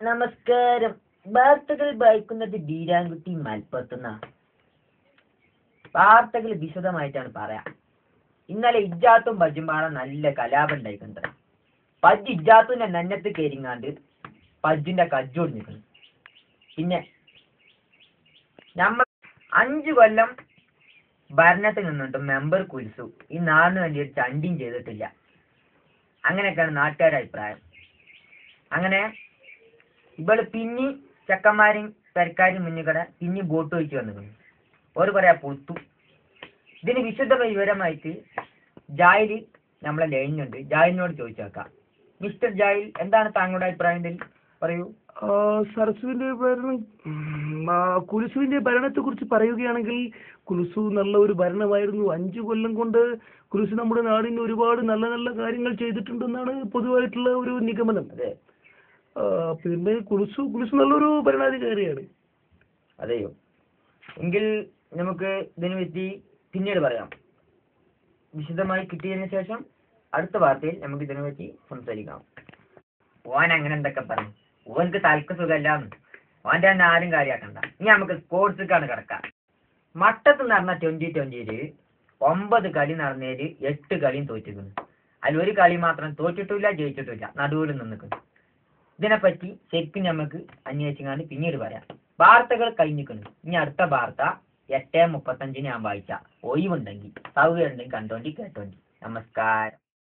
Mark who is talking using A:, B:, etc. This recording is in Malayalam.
A: നമസ്കാരം. വാർത്തകൾ വായിക്കുന്നത് ബീരാൻകുട്ടി മലപ്പുറത്തുനിന്ന. വാർത്തകൾ വിശദമായിട്ടാണ് പറയാം. ഇന്നലെ ഇജ്ജാത്തും പജ്ജുംപാടെ നല്ല കലാപം ഉണ്ടായിട്ടുണ്ട്. പജ്ജ് ഇജ്ജാത്തുവിന്റെ നെഞ്ഞത്ത് കയറിങ്ങാണ്ട് പജ്ജിന്റെ കജ്ജോട് നിൽക്കുന്നു. പിന്നെ നമ്മൾ 5 കൊല്ലം ഭരണത്തിൽ നിന്നിട്ടും മെമ്പർ കുൽസു ഈ നാടിന് വേണ്ടി ഒരു ചണ്ടിയും ചെയ്തിട്ടില്ല. അങ്ങനെയൊക്കെയാണ് നാട്ടുകാരുടെ അഭിപ്രായം. അങ്ങനെ ഇവള് പിന്നെ ചെക്കന്മാരും പെരക്കാരും മുന്നിക്കടെ പിന്നെ ബോട്ട് ഒഴിച്ച് വന്നിരുന്നു. ഒരു പറയാ പൊത്തു. ഇതിന് വിശദമായ വിവരമായിട്ട് ജാഹിൽ നമ്മളെ ലൈനുണ്ട്. ജാഹിലിനോട് ചോദിച്ചു നോക്കാം. മിസ്റ്റർ ജാഹിൽ, എന്താണ് താങ്കളുടെ അഭിപ്രായം? പറയൂ.
B: സരസുവിന്റെ കുലുസുവിന്റെ ഭരണത്തെ കുറിച്ച് പറയുകയാണെങ്കിൽ കുലുസു നല്ല ഒരു ഭരണമായിരുന്നു. 5 കൊല്ലം കൊണ്ട് കുലുസു നമ്മുടെ നാടിന് ഒരുപാട് നല്ല നല്ല കാര്യങ്ങൾ ചെയ്തിട്ടുണ്ടെന്നാണ് പൊതുവായിട്ടുള്ള ഒരു നിഗമനം.
A: അതെ.
B: പിന്നെ കുലുസു നല്ലൊരു ഭരണാധികാരിയാണ്.
A: അതെയോ? എങ്കിൽ നമുക്ക് ഇതിനെ പറ്റി പിന്നീട് പറയാം. വിശദമായി കിട്ടിയതിനു ശേഷം അടുത്ത വാർത്തയിൽ നമുക്ക് ഇതിനെ പറ്റി സംസാരിക്കാം. ഓൻ അങ്ങനെ എന്തൊക്കെ പറഞ്ഞു. ഓനക്ക് തലക്ക് സുഖമല്ലാന്ന്. ഓൻ്റെ തന്നെ ആരും കാര്യമാക്കണ്ട. ഇനി നമുക്ക് സ്പോർട്സിക്കാണ് കിടക്കാം. മട്ടത്ത് നടന്ന 2020 9 കളി നടന്നതിൽ 8 കളിയും തോറ്റിരിക്കുന്നു. അതിൽ ഒരു കളി മാത്രം തോറ്റിട്ടില്ല, ജയിച്ചിട്ടില്ല, നടുവിൽ നിന്നിക്കുന്നു. ഇതിനെപ്പറ്റി ശരിക്കും നമുക്ക് അന്വേഷിക്കാണ്ട് പിന്നീട് പറയാം. വാർത്തകൾ കഴിഞ്ഞിരിക്കുന്നു. ഇനി അടുത്ത വാർത്ത 8:35 ഞാൻ വായിച്ച. ഒഴിവുണ്ടെങ്കിൽ സൗകര്യം ഉണ്ടെങ്കിൽ കണ്ടോണ്ടി കേട്ടോണ്ടി. നമസ്കാരം.